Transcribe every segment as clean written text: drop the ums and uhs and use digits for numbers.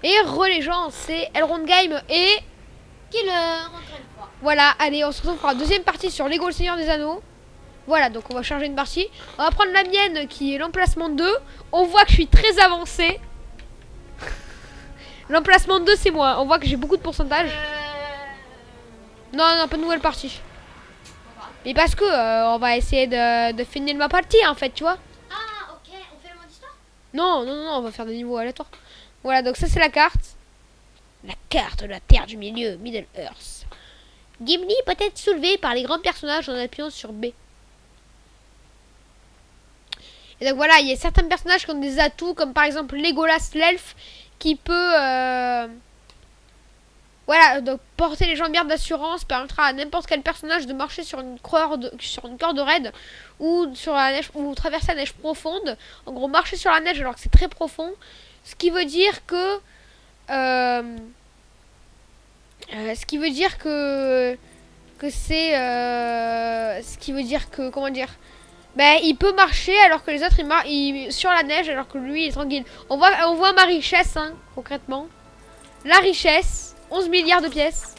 Et les gens, c'est Elrond Game et... Killer, encore une fois. Voilà, allez, on se retrouve pour la deuxième partie sur Lego le Seigneur des Anneaux. Voilà, donc on va charger une partie. On va prendre la mienne qui est l'emplacement 2. On voit que je suis très avancé. L'emplacement 2 c'est moi. On voit que j'ai beaucoup de pourcentage. Non, non, pas de nouvelle partie. Mais parce que on va essayer de finir ma partie en fait, tu vois. Ah, ok, on fait le mode histoire. Non, non, non, on va faire des niveaux aléatoires. Voilà, donc ça c'est la carte. La carte de la Terre du Milieu, Middle Earth. Gimli peut être soulevé par les grands personnages en appuyant sur B. Et donc voilà, il y a certains personnages qui ont des atouts, comme par exemple Legolas l'elfe, qui peut voilà, donc porter les jambières d'assurance permettra à n'importe quel personnage de marcher sur une corde raide ou sur la neige ou traverser la neige profonde. En gros, marcher sur la neige alors que c'est très profond, ce qui veut dire que c'est ce qui veut dire que comment dire, ben il peut marcher alors que les autres ils sur la neige alors que lui il est tranquille. On voit ma richesse hein, concrètement. La richesse, 11 milliards de pièces.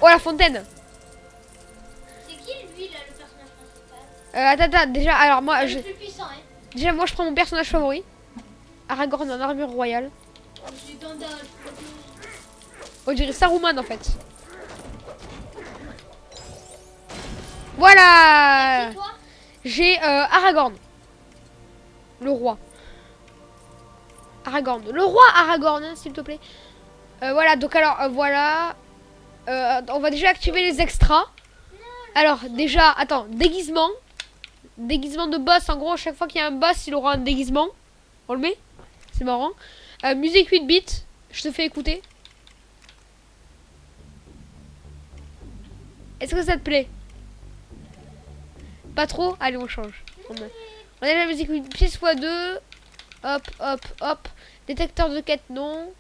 Oh la fontaine. C'est qui lui là, le personnage principal? Attends, déjà alors moi Le plus puissant, hein. déjà moi je prends mon personnage favori. Aragorn en armure royale. C'est Gandalf. On dirait Saruman en fait. Voilà. Et toi? J'ai Aragorn. Le roi. Aragorn. Le roi Aragorn, hein, s'il te plaît. Voilà, donc alors, voilà. On va déjà activer les extras. Alors, déjà, attends, déguisement. Déguisement de boss, en gros, à chaque fois qu'il y a un boss, il aura un déguisement. On le met. C'est marrant. Musique 8 bits. Je te fais écouter. Est-ce que ça te plaît? Pas trop? Allez, on change. On a la musique 8 pièces x 2. Hop, hop, hop. Détecteur de quête, non.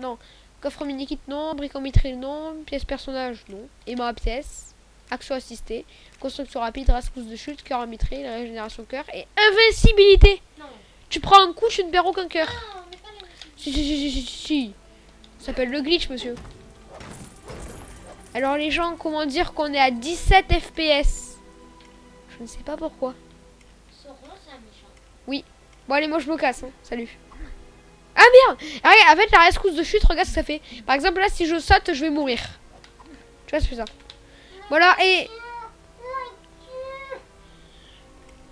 Non. Coffre mini-kit, non. Bricométrie, non. Pièce personnage, non. Aimant à pièce. Action assistée. Construction rapide, rascousse de chute, cœur à mitrer, la régénération cœur. Et invincibilité. Non. Tu prends un coup, tu ne perds aucun cœur. Non, mais pas les... Si. Ça s'appelle le glitch, monsieur. Alors les gens, comment dire qu'on est à 17 FPS? Je ne sais pas pourquoi. Sauron, c'est un méchant. Oui. Bon allez, moi je me casse. Hein. Salut. Ah merde. Regarde, en fait la rescousse de chute, regarde ce que ça fait. Par exemple là, si je saute, je vais mourir. Tu vois, c'est ça. Voilà, et...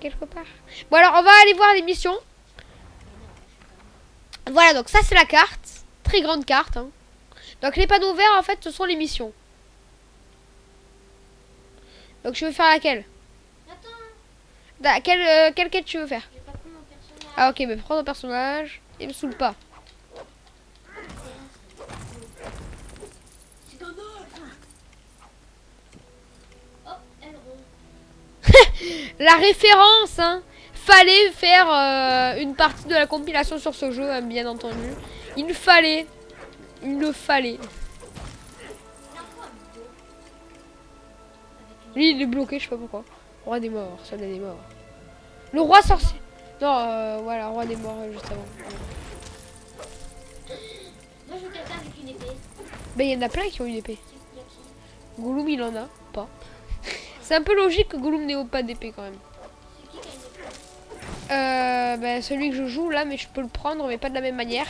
quelque part. Bon alors, on va aller voir les missions. Voilà, donc ça c'est la carte. Très grande carte. Hein. Donc les panneaux verts, en fait, ce sont les missions. Donc je veux faire laquelle? Attends, Quelle quête tu veux faire? j'ai pas pris mon personnage. Ah ok, mais prends ton personnage. Et me saoule pas. C'est Gandalf. Oh, Elrond. La référence, hein. Fallait faire une partie de la compilation sur ce jeu, hein, bien entendu. Il le fallait. Lui, il est bloqué, je sais pas pourquoi. Roi des morts, soldat des morts. Le roi sorcier. Non, voilà, roi des morts, juste avant. Moi, je veux quelqu'un avec une épée. Ben, il y en a plein qui ont une épée. Il y a qui? Gollum, il en a pas. C'est un peu logique que Gollum n'ait pas d'épée quand même. C'est qui a une épée? Ben, celui que je joue là, mais je peux le prendre, mais pas de la même manière.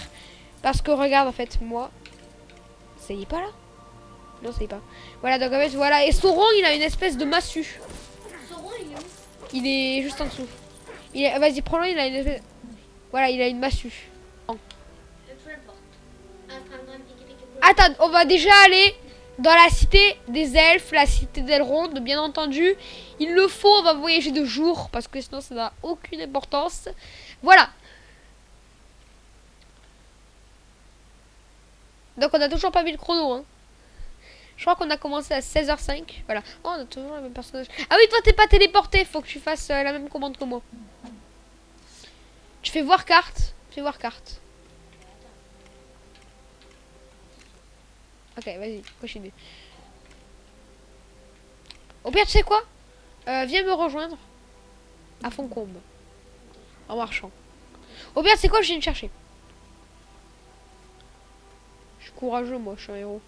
Parce que regarde, en fait, moi. Ça y est pas là? Non, ça y est pas. Voilà, donc en fait, voilà. Et Sauron, il a une espèce de massue. Sauron, il est où? Il est juste en dessous. Vas-y, prends-le, il a une espèce... Voilà, il a une massue. Peu importe. Ah, Attends, on va déjà aller dans la cité des elfes, la cité d'Elrond, bien entendu. Il le faut, on va voyager de jour, parce que sinon ça n'a aucune importance. Voilà. Donc on a toujours pas mis le chrono, hein. Je crois qu'on a commencé à 16h05. Voilà. Oh, on a toujours le même personnage. Ah oui, toi t'es pas téléporté, faut que tu fasses la même commande que moi. Tu fais voir carte. Fais voir carte. Ok, vas-y, continue. Au pire, tu sais quoi? Viens me rejoindre à Foncombe. En marchant. Au pire, c'est quoi? Je viens te chercher. courageux, moi, je suis un héros.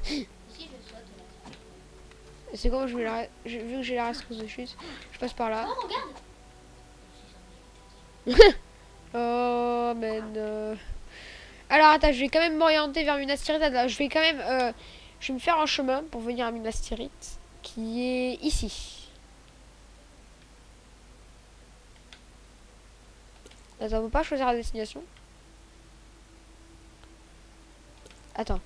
Si je saute là. C'est quand vu que j'ai la résistance de chute, je passe par là. Oh, regarde. Oh, man. Alors, attends, je vais quand même m'orienter vers Minas Tirith. Attends, je vais quand même... je vais me faire un chemin pour venir à Minas Tirith, qui est ici. Attends, on peut pas choisir la destination. Attends.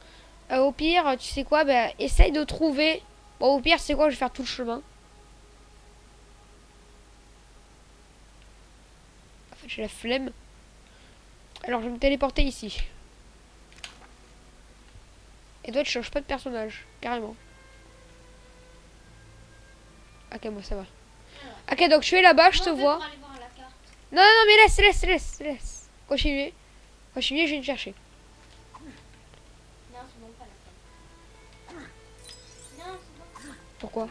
Au pire, tu sais quoi, bah, essaye de trouver... Bon, au pire, c'est quoi, je vais faire tout le chemin. En fait, j'ai la flemme. Alors, je vais me téléporter ici. Et toi, tu changes pas de personnage, carrément. Ok, moi, ça va. Ok, donc tu es là-bas, je te vois. Pour aller voir la carte. Non, non, mais laisse. Continuez. Continuez, je vais te chercher. Non, c'est bon, pas la peine. Non, c'est bon. Pourquoi?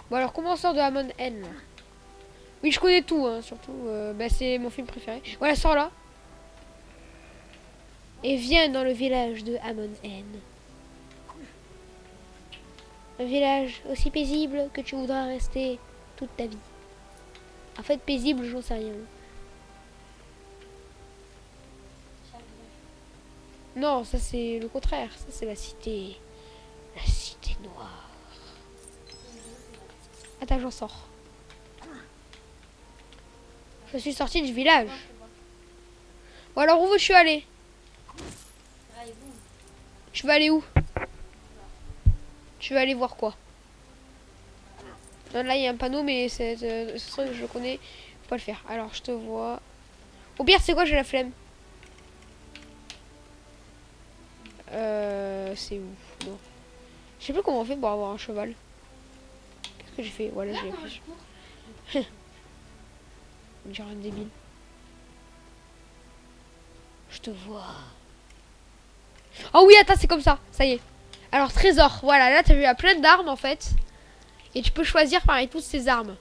Bon, alors, comment on sort de Amon N là? Oui, je connais tout, hein, surtout. Bah, c'est mon film préféré. Voilà, sors là. Et viens dans le village de Amon N. Un village aussi paisible que tu voudras rester toute ta vie. En fait, paisible, j'en sais rien. Non, ça c'est le contraire. Ça c'est la cité. La cité noire. Attends, j'en sors. Je suis sortie du village. Bon alors, où veux-tu aller? Tu vas aller où? Tu vas aller voir quoi? Non, là, il y a un panneau, mais c'est ce truc que je connais. Faut pas le faire. Alors, je te vois. Au pire, c'est quoi? J'ai la flemme. C'est où? Non. Je sais plus comment on fait pour avoir un cheval. Qu'est-ce que j'ai fait? Voilà, j'ai fait. On dirait un débile. Je te vois. Oh oui, attends, c'est comme ça. Ça y est. Alors, trésor. Voilà, là, t'as vu, il y a plein d'armes, en fait. Et tu peux choisir parmi toutes ces armes.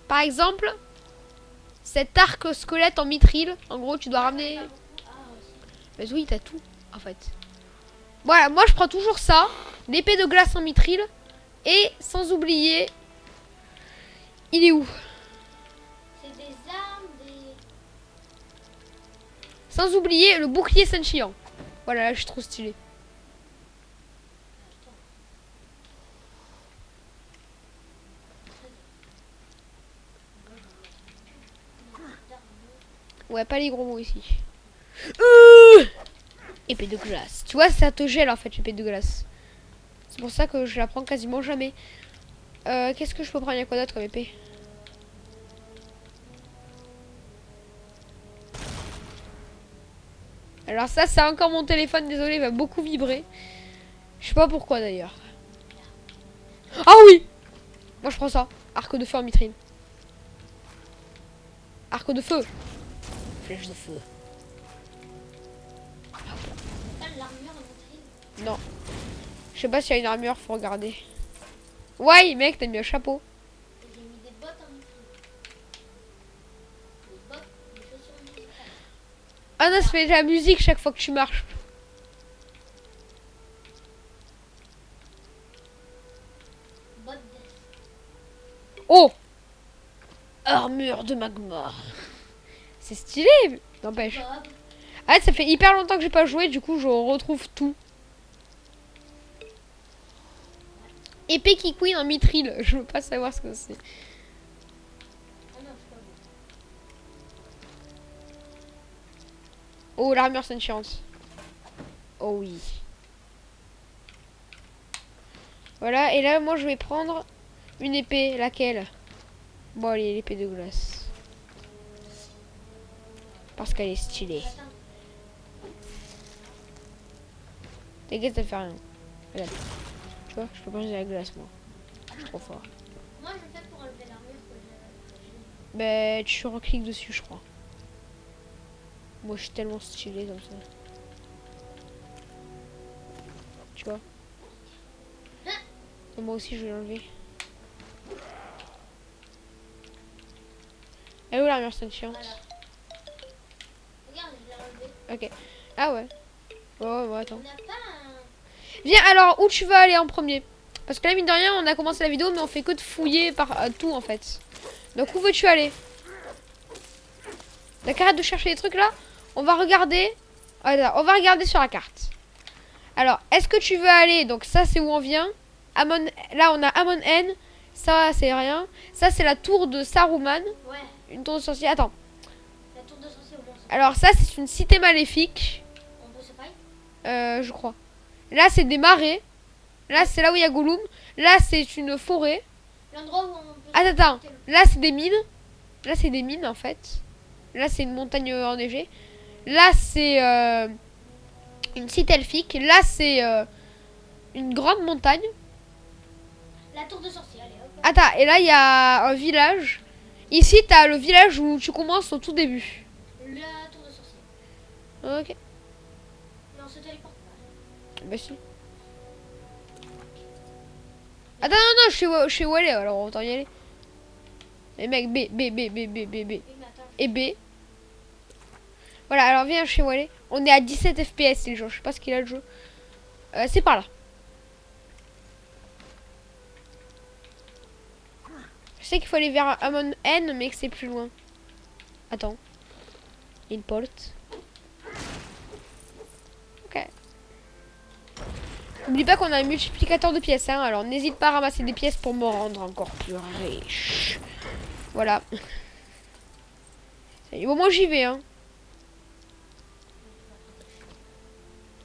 Par exemple, cet arc squelette en mithril. En gros, tu dois ramener... Mais oui, t'as tout, en fait. Voilà, moi, je prends toujours ça. L'épée de glace en mithril. Et, sans oublier... Il est où? C'est des armes, des... Sans oublier le bouclier scintillant. Voilà, là, je suis trop stylé. Ouais, pas les gros mots ici. Épée de glace. Tu vois, ça te gèle en fait, l'épée de glace. C'est pour ça que je la prends quasiment jamais. Qu'est-ce que je peux prendre? Il y a quoi d'autre comme épée? Alors ça, c'est encore mon téléphone, désolé, il va beaucoup vibrer. Je sais pas pourquoi d'ailleurs. Ah oui! Moi je prends ça. Arc de feu en mitrine. Arc de feu. Flèche de feu. l'armure en mithril. Non. Je sais pas s'il y a une armure, faut regarder. Ouais, mec, t'as mis un chapeau. J'ai mis des bottes en mithril. Des bottes, des chaussures en mithril. Ah non, ça fait de la musique chaque fois que tu marches. Bottes d'est. Oh! Armure de magma. C'est stylé, n'empêche. Bob. Ah, ça fait hyper longtemps que j'ai pas joué, du coup je retrouve tout. Épée qui queen en mithril, je veux pas savoir ce que c'est. Ah non, c'est pas bon. Oh, l'armure sentiente. Oh oui. Voilà, et là moi je vais prendre une épée, laquelle? Bon, allez, l'épée de glace. Parce qu'elle est stylée. Attends. T'inquiète, ça fait rien. Regarde. Tu vois, je peux pas manger la glace, moi. Je suis trop fort. Moi, je fais pour enlever l'armure que j'ai. Ben, tu recliques dessus, je crois. Moi, je suis tellement stylé comme ça. Tu vois. Et moi aussi, je vais l'enlever. Elle est où l'armure sentiente? Voilà. Regarde, je l'ai enlevé. Ok. Ah ouais. Ouais, attends. On n'a pas un... Viens, alors, où tu vas aller en premier? Parce que là, mine de rien, on a commencé la vidéo, mais on fait que de fouiller par tout, en fait. Donc, où veux-tu aller? D'accord, arrête de chercher les trucs, là. On va regarder. On va regarder sur la carte. Alors, est-ce que tu veux aller... Donc, ça, c'est où on vient. Là, on a Amon N. Ça, c'est rien. Ça, c'est la tour de Saruman. Ouais, Une tour de sorcier. Attends. la tour de sorcier au moins. Alors, ça, c'est une cité maléfique. On peut se fight. Je crois. Là, c'est des marais. Là, c'est là où il y a Gollum. Là, c'est une forêt. L'endroit où on peut... Attends. Là, c'est des mines. Là, c'est des mines, en fait. Là, c'est une montagne enneigée. Là, c'est une cité elfique. Là, c'est une grande montagne. La tour de sorcier, allez hop. Attends, et là, il y a un village. Ici, t'as le village où tu commences au tout début. La tour de sorcier. Ok. Mais on se téléporte pas. Bah si. Attends, non, je sais où aller, alors autant y aller. Et mec, B. Oui, mais attends. Et B. Voilà, alors viens, je sais où aller. On est à 17 FPS, c'est le jeu. Je sais pas ce qu'il a le jeu. C'est par là. Je sais qu'il faut aller vers Amon N, mais que c'est plus loin. Attends. Une porte. Ok. N'oublie pas qu'on a un multiplicateur de pièces, hein. Alors n'hésite pas à ramasser des pièces pour me rendre encore plus riche. Voilà. Bon, moi j'y vais, hein.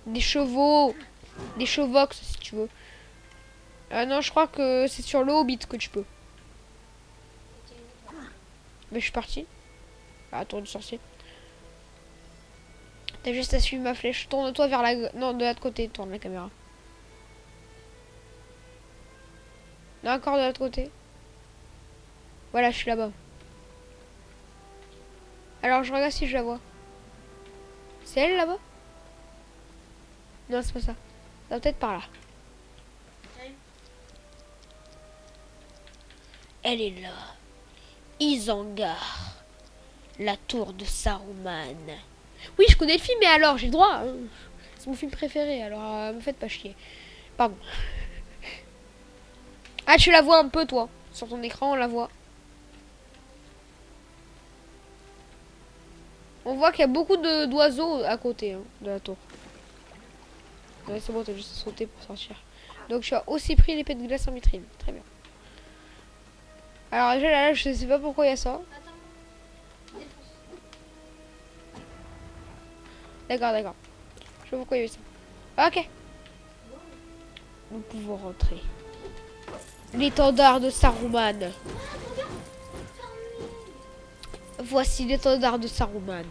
Des chevaux. Des chevaux, si tu veux. Non, je crois que c'est sur le Hobbit que tu peux. Mais je suis parti. Ah, tour du sorcier. T'as juste à suivre ma flèche. Tourne-toi vers la... Non, de l'autre côté. Tourne la caméra. Non, encore de l'autre côté. Voilà, je suis là-bas. Alors, je regarde si je la vois. C'est elle, là-bas? Non, c'est pas ça. Ça va peut-être par là. Ouais. Elle est là. Isengard. La tour de Saruman. Oui, je connais le film, mais alors, j'ai le droit. Hein. C'est mon film préféré, alors me faites pas chier. Pardon. Ah, tu la vois un peu, toi. Sur ton écran, on la voit. On voit qu'il y a beaucoup d'oiseaux à côté hein, de la tour. Ouais, c'est bon, t'as juste sauté pour sortir. Donc, tu as aussi pris l'épée de glace en vitrine. Très bien. Alors, déjà, là, je sais pas pourquoi il y a ça. Attends. Défonce. D'accord. Je sais pourquoi il y a ça. Ok. Wow. Nous pouvons rentrer. L'étendard de Saruman. Voici l'étendard de Saruman.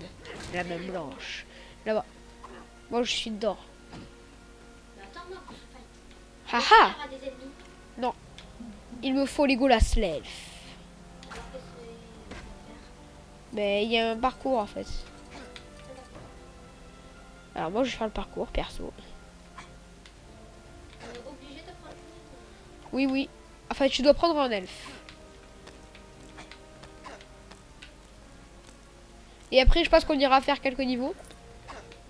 La même blanche. Là-bas. Moi, je suis dedans. Mais attends-moi qu'on se fight. Haha. Il y aura des ennemis. Non. Il me faut Legolas l'elfe. Alors qu'est-ce que c'est faire? Mais il y a un parcours, en fait. Alors, moi, je vais faire le parcours, perso. Obligé de prendre une... Oui. Enfin, tu dois prendre un elfe. Et après, je pense qu'on ira faire quelques niveaux.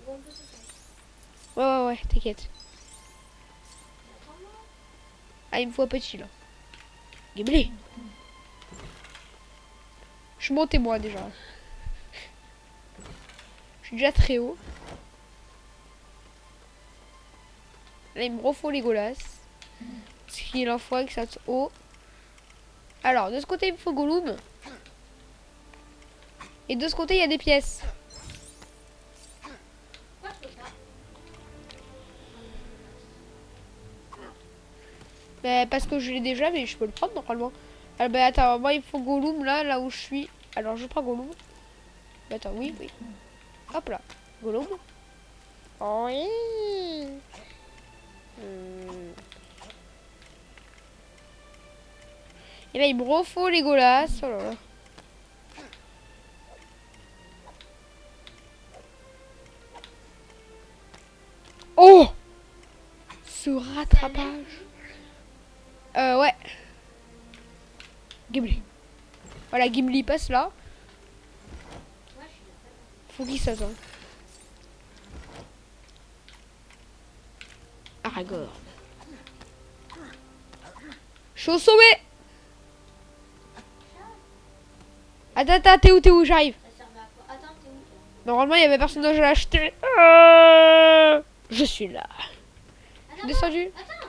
Ou on peut se fight. Ouais, t'inquiète. Attends-moi. Ah, il me faut un petit, là. Gimli. Je suis monté, moi, déjà. Je suis déjà très haut. Là, il me refaut Legolas. Parce qu'il en faut que ça soit haut. Alors, de ce côté, il me faut Gollum. Et de ce côté, il y a des pièces. Pourquoi je peux pas? Bah, parce que je l'ai déjà, mais je peux le prendre normalement. Ah, bah, attends, moi, il me faut Gollum là où je suis. Alors, je prends Gollum. Bah, attends, oui. Hop là. Gollum. Oui. Et là, il me refaut Legolas. Oh là là. Oh! Ce rattrapage. Ouais. Gimli. Voilà, Gimli passe là. Ouais, je suis là. Faut qu'il s'attende. Aragorn. Je suis au sommet. Attends, t'es où, j'arrive. Ça servait à quoi? Attends, t'es où toi? Normalement, il y avait personnage à l'acheter. Je suis là. Je suis descendu. Attends.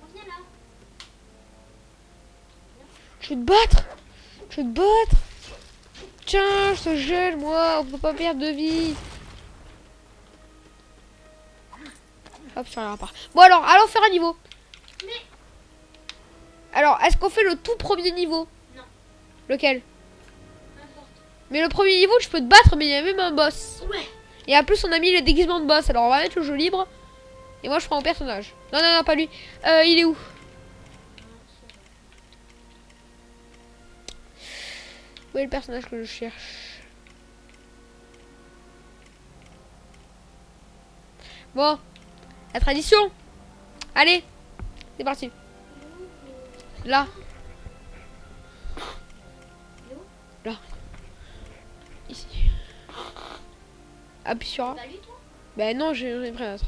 Reviens là. Je vais te battre. Je vais te battre. Tiens, je te gèle, moi. On peut pas perdre de vie. Hop, sur la part. Bon, alors, allons faire un niveau. Mais... Alors, est-ce qu'on fait le tout premier niveau? Non. Lequel? N'importe. Mais le premier niveau, je peux te battre, mais il y a même un boss. Ouais. Et en plus, on a mis les déguisements de boss. Alors, on va mettre le jeu libre. Et moi, je prends mon personnage. Non, non, non, pas lui. Il est où? Où est le personnage que je cherche? Bon. La tradition. Allez. C'est parti. Là. Là. Ici. Appuie sur A. Bah lui toi? Ben non, j'en ai pris un autre.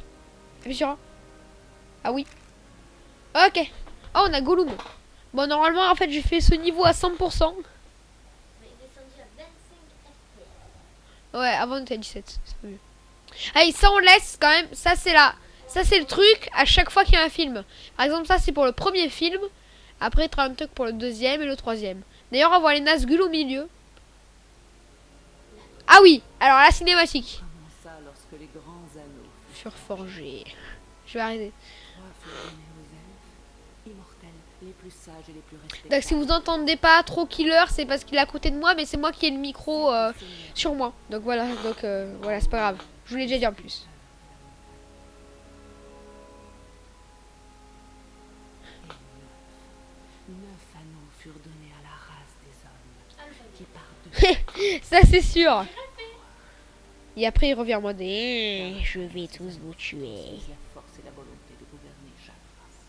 Appuie sur A. Ah oui. Ok. Oh, on a Gollum. Bon, normalement, en fait, j'ai fait ce niveau à 100%. Mais il est descendu à 25 FPS. Ouais, avant on était à 17. C'est pas mieux. Allez, ça on laisse quand même. Ça c'est là. Ça c'est le truc à chaque fois qu'il y a un film. Par exemple, ça c'est pour le premier film. Après, tu as un truc pour le deuxième et le troisième. D'ailleurs, on voit les Nazgûl au milieu. Ah oui, alors la cinématique. Comment ça, lorsque les grands anneaux Furent forgés. Je vais arrêter. trois furent donnés aux elfes, immortels, les plus sages et les plus respectables. Donc si vous entendez pas trop Killer, c'est parce qu'il est à côté de moi, mais c'est moi qui ai le micro sur moi. Donc voilà, voilà, c'est pas grave. Je vous l'ai déjà dit en plus. Et 9 anneaux furent donnés à la race des hommes, Ah, le fameux. qui par deux Ça c'est sûr. Et après il revient en mode je vais tous vous tuer. la force et la volonté de gouverner chaque race.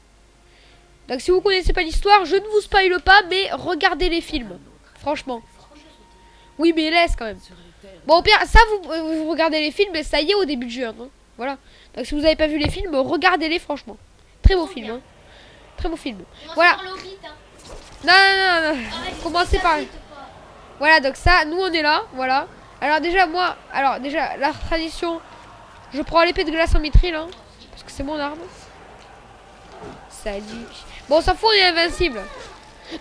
Donc si vous connaissez pas l'histoire, je ne vous spoile pas, mais regardez les films. Un autre Franchement. Franchement, je sautais. Oui, mais laisse quand même. sur les terres Bon, au pire, ça vous regardez les films, mais ça y est au début de jeu. Hein. Voilà. Donc si vous n'avez pas vu les films, regardez-les franchement. Très beau film. Hein. Très beau film. Commencez Voilà. par le Hobbit, hein. Non, non, non, non. Arrête, Commencez ça par... vite, quoi. Voilà, donc ça, nous on est là. Voilà. Alors déjà, moi, la tradition, je prends l'épée de glace en mithril, hein, parce que c'est mon arme. Salut. Bon, on s'en fout, on est invincible.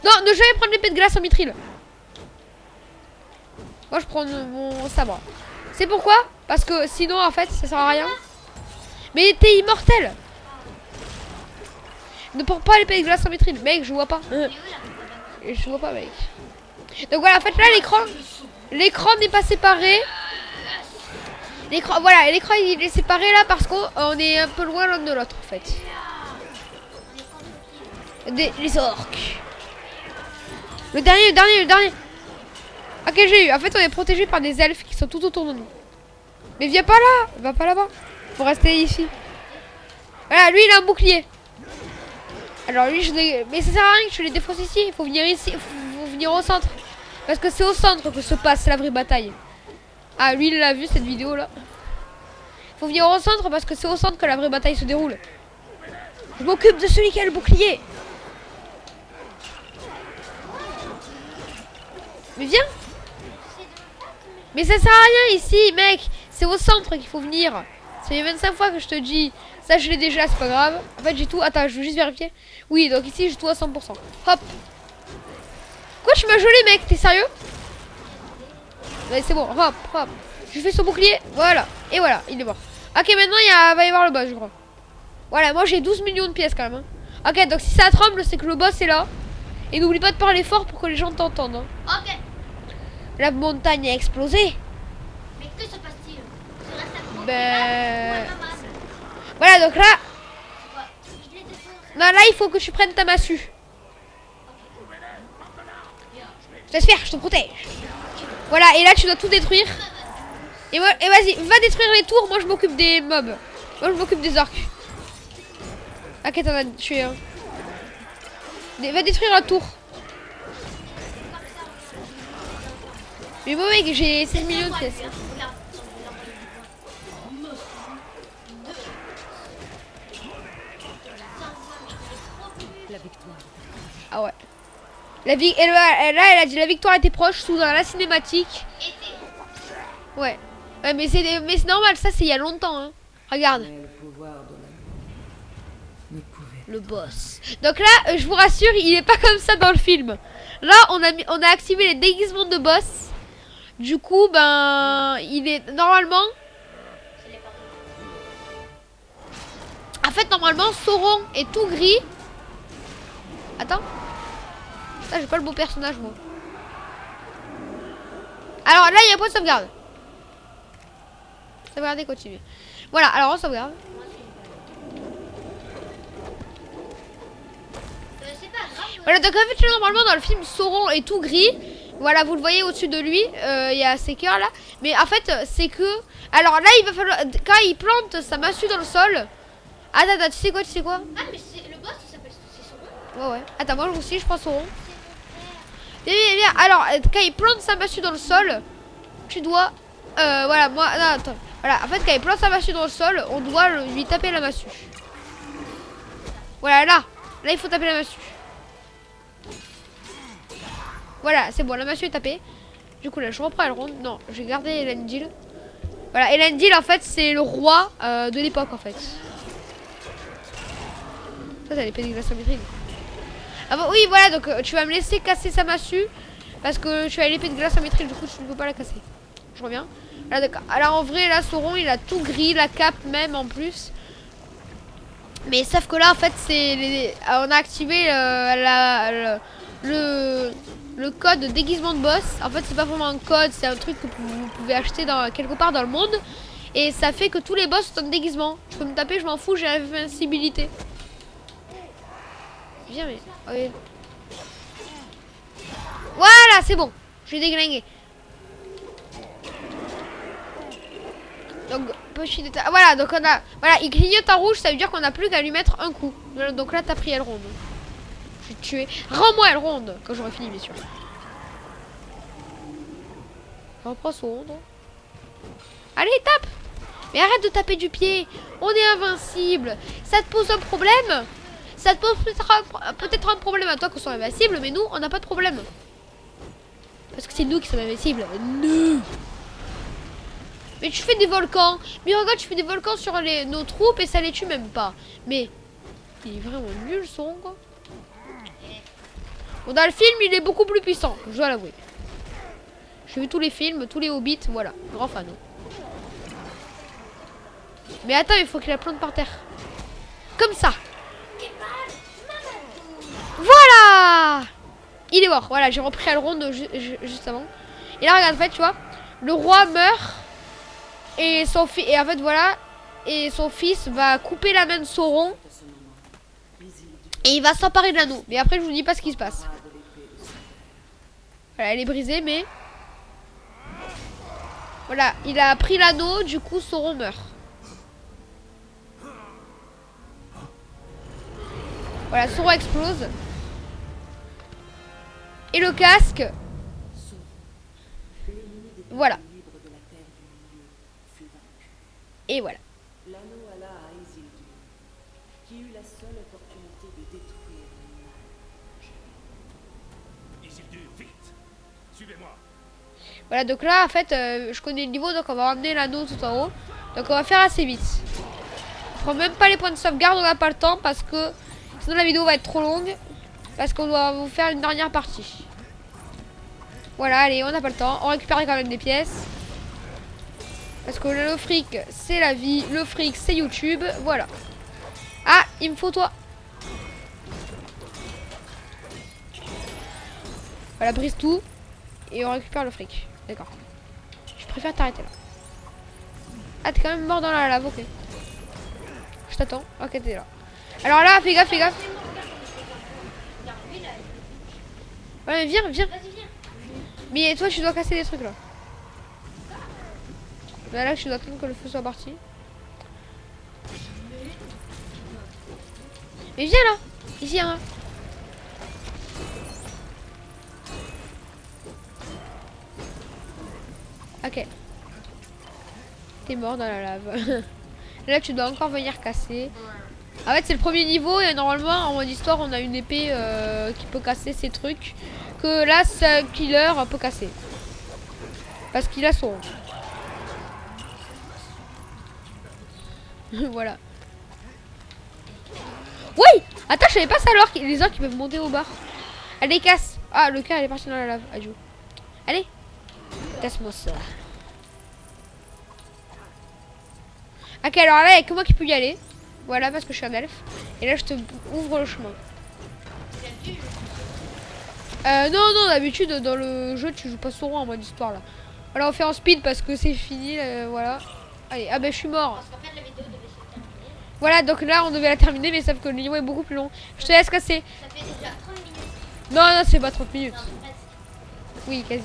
Non, ne jamais prendre l'épée de glace en mithril. Moi, je prends mon sabre. C'est pourquoi? Parce que sinon, en fait, ça sert à rien. Mais t'es immortel. Ne prends pas l'épée de glace en mithril. Mec, je vois pas. Et où, là? Je vois pas, mec. Donc voilà, en fait, là, l'écran n'est pas séparé. L'écran, voilà, l'écran il est séparé là parce qu'on est un peu loin l'un de l'autre, en fait. Les orques. Le dernier. Ok, j'ai eu. En fait, on est protégé par des elfes qui sont tout autour de nous. Mais viens pas là. Va pas là-bas. Faut rester ici. Voilà, lui, il a un bouclier. Alors lui, mais ça sert à rien que je les défonce ici. Il faut venir ici. Faut venir au centre. Parce que c'est au centre que se passe la vraie bataille. Ah, lui, il l'a vu, cette vidéo-là. Il faut venir au centre parce que c'est au centre que la vraie bataille se déroule. Je m'occupe de celui qui a le bouclier. Mais viens. Mais ça sert à rien ici, mec. C'est au centre qu'il faut venir. Ça fait 25 fois que je te dis. Ça, je l'ai déjà, c'est pas grave. En fait, j'ai tout. Attends, je veux juste vérifier. Oui, donc ici, j'ai tout à 100%. Hop. Quoi, tu m'as gelé, mec? T'es sérieux? Ouais, c'est bon. Hop, hop. Je fais son bouclier. Voilà. Et voilà, il est mort. Ok, maintenant, va y avoir le boss, je crois. Voilà, moi, j'ai 12 millions de pièces quand même. Hein. Ok, donc si ça tremble, c'est que le boss est là. Et n'oublie pas de parler fort pour que les gens t'entendent. Hein. Ok. La montagne a explosé. Mais que se passe-t-il? Je reste accroché Ben... là, ou à ma masse? Voilà, donc là... Ouais. Je les défonce. Non, là, il faut que tu prennes ta massue. Je laisse faire, je te protège. Voilà, et là, tu dois tout détruire. Et vas-y, va détruire les tours. Moi, je m'occupe des mobs. Moi, je m'occupe des orques. Ok, t'en as tué un. Va détruire la tour. Mais moi, mec, j'ai 16 millions de pièces. Regarde. Elle a dit la victoire était proche sous dans la cinématique. Ouais. Mais c'est normal, ça c'est il y a longtemps. Hein. Regarde. Mais le pouvoir de l'amour ne pouvait. Le boss. Donc là, je vous rassure, il est pas comme ça dans le film. Là, on a activé les déguisements de boss. Du coup, ben, il est normalement. En fait, normalement, Sauron est tout gris. Attends. Putain, j'ai pas le beau personnage, moi. Alors là, il y a pas de sauvegarde. Sauvegarder, continuer. Voilà, alors on sauvegarde. Voilà, donc en fait, là, normalement, dans le film, Sauron est tout gris. Voilà, vous le voyez au-dessus de lui. Il y a ses cœurs là. Mais en fait, c'est que. Alors là, il va falloir. Quand il plante sa massue dans le sol. Attends, tu sais quoi? Ah, mais c'est le boss, il s'appelle Sauron. Ouais. Attends, moi aussi, je prends Sauron. Viens. Alors, quand il plante sa massue dans le sol, tu dois. Voilà, moi. Non, attends. Voilà, en fait, quand il plante sa massue dans le sol, on doit lui taper la massue. Voilà, là. Là, il faut taper la massue. Voilà, c'est bon, la massue est tapée. Du coup, là, je reprends Elrond. Non, j'ai gardé Elendil. Voilà, Elendil, en fait, c'est le roi de l'époque, en fait. Ça, c'est l'épée de glace amétrine. Ah bon, oui, voilà, donc tu vas me laisser casser sa massue. Parce que tu as l'épée de glace amétrine, du coup, tu ne peux pas la casser. Je reviens. Là, d'accord. Alors, en vrai, là, Sauron, il a tout gris, la cape même, en plus. Mais sauf que là, en fait, c'est on a activé le code de déguisement de boss. En fait, c'est pas vraiment un code, c'est un truc que vous pouvez acheter quelque part dans le monde. Et ça fait que tous les boss sont en déguisement. Je peux me taper, je m'en fous, j'ai l'invincibilité. Viens, mais. Okay. Voilà, c'est bon. Je suis déglingué. Donc, voilà, donc on a. Voilà, il clignote en rouge, ça veut dire qu'on n'a plus qu'à lui mettre un coup. Donc là, t'as pris Elrond. Je vais te tuer. Rends-moi Elrond quand j'aurai fini, bien sûr. Je reprends son rond. Allez, tape! Mais arrête de taper du pied. On est invincible. Ça te pose un problème? Ça te pose peut-être un problème à toi qu'on soit invincible, mais nous, on n'a pas de problème. Parce que c'est nous qui sommes invincibles. Nous. Mais tu fais des volcans. Mais regarde, tu fais des volcans sur nos troupes et ça les tue même pas. Mais il est vraiment nul son quoi. Bon, dans le film, il est beaucoup plus puissant, je dois l'avouer. J'ai vu tous les films, tous les Hobbits, voilà. Grand fan. Mais attends, il faut qu'il la plante par terre. Comme ça. Voilà. Il est mort. Voilà, j'ai repris Elrond juste avant. Et là, regarde, en fait, tu vois, le roi meurt. Et son fils, et en fait voilà, et son fils va couper la main de Sauron et il va s'emparer de l'anneau. Mais après je vous dis pas ce qui se passe. Voilà, elle est brisée, mais voilà, il a pris l'anneau, du coup Sauron meurt. Voilà, Sauron explose. Et le casque. Voilà. Et voilà. L'anneau alla à Isildur, qui eut la seule opportunité de détruire l'image. Isildur, vite! Suivez-moi! Voilà, donc là, en fait, je connais le niveau, donc on va ramener l'anneau tout en haut. Donc on va faire assez vite. On prend même pas les points de sauvegarde, on n'a pas le temps, parce que sinon la vidéo va être trop longue. Parce qu'on doit vous faire une dernière partie. Voilà, allez, on n'a pas le temps. On récupère quand même des pièces. Parce que le fric, c'est la vie. Le fric, c'est YouTube. Voilà. Ah, il me faut toi. Voilà, brise tout. Et on récupère le fric. D'accord. Je préfère t'arrêter là. Ah, t'es quand même mort dans la lave, ok. Je t'attends. Ok, t'es là. Alors là, fais gaffe, fais gaffe. Ouais, mais viens. Vas-y, viens. Mais toi, tu dois casser des trucs là. Là, je dois attendre que le feu soit parti. Mais viens là. Ici, hein. Ok. T'es mort dans la lave. Là, tu dois encore venir casser. En fait, c'est le premier niveau et normalement, en mode histoire, on a une épée qui peut casser ces trucs. que là, c'est un killer un peu cassé. Parce qu'il a son. Voilà. Oui! Attends, je savais pas ça alors que les orques qui peuvent monter au bar. Allez, casse! Ah, le cœur, elle est partie dans la lave. Adieu. Allez! Casse-moi ça. Ok, alors là, il n'y a que moi qui peux y aller. Voilà, parce que je suis un elfe. Et là, je te ouvre le chemin. Non, d'habitude, dans le jeu, tu joues pas sur roi en mode histoire, là. Alors, on fait en speed parce que c'est fini, voilà. Allez, ah ben, je suis mort. Parce qu'en fait, la vidéo devait se terminer. Voilà, donc là, on devait la terminer, mais sauf que le niveau est beaucoup plus long. Je te laisse casser. Ça fait déjà 30 minutes. Non, c'est pas 30 minutes. Non, presque. Oui, quasi.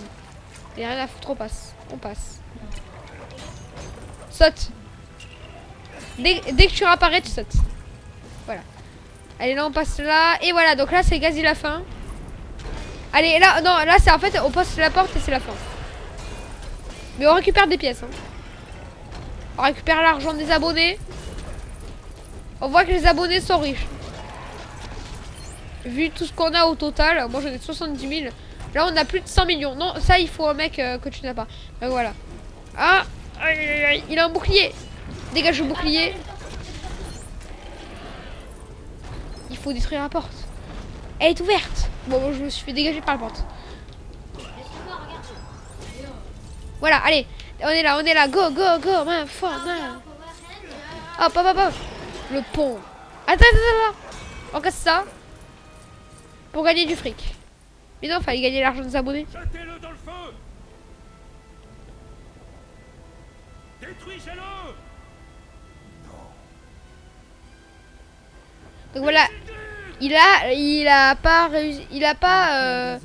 Et rien à foutre, on passe. On passe. Saute. Dès que tu réapparais, tu sautes. Voilà. Allez, là, on passe là. Et voilà, donc là, c'est quasi la fin. Allez, là, non, là, c'est en fait, on passe la porte et c'est la fin. Mais on récupère des pièces. Hein. On récupère l'argent des abonnés. On voit que les abonnés sont riches. Vu tout ce qu'on a au total, moi j'en ai 70 000. Là, on a plus de 100 millions. Non, ça, il faut un mec que tu n'as pas. Voilà. Ah, aïe, aïe, aïe, il a un bouclier. Dégage le bouclier. Il faut détruire la porte. Elle est ouverte. Bon, je me suis fait dégager par la porte. Laisse-moi, regarde. Voilà, allez. On est là. Go, go, go. Ma foi, ma. Hop, hop, hop, hop. Le pont. Attends. On casse ça. Pour gagner du fric. Mais non, fallait gagner l'argent des abonnés. Jetez-le dans le feu. Détruisez-le. Donc voilà. Il a pas réussi. Il a pas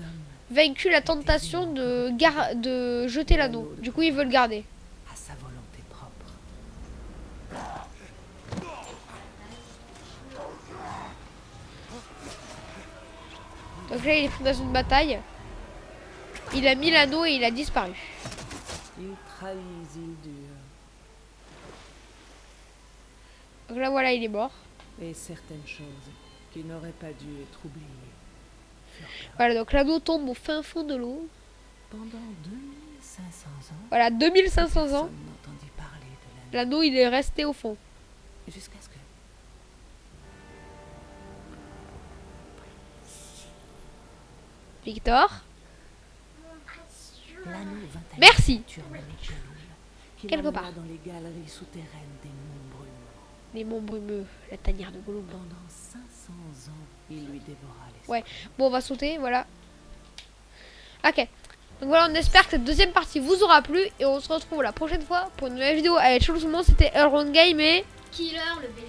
vaincu la tentation de jeter l'anneau. Du coup, il veut le garder. À sa volonté propre. Donc là, il est pris dans une bataille. Il a mis l'anneau et il a disparu. Il trahit Isildur. Donc là, voilà, il est mort. Et certaines choses qui n'auraient pas dû être oubliées. Voilà, donc l'anneau tombe au fin fond de l'eau. Pendant 2500 ans, Voilà, 2500 ans. personne n'entendit parler de L'anneau, il est resté au fond. l'anneau. Jusqu'à ce que... Victor. L'anneau vint à Merci. une créature nommée Gollum, qui Quelque l'emmena part. dans les galeries souterraines des monts brumeux. Les monts brumeux, la tanière de Gollum. Pendant 500 ans, il lui dévora l'esprit. Ouais. Bon, on va sauter, voilà. Ok. Donc voilà, on espère que cette deuxième partie vous aura plu. Et on se retrouve la prochaine fois pour une nouvelle vidéo. Allez, ciao tout le monde, c'était Elrond Game et... Killer, le BG.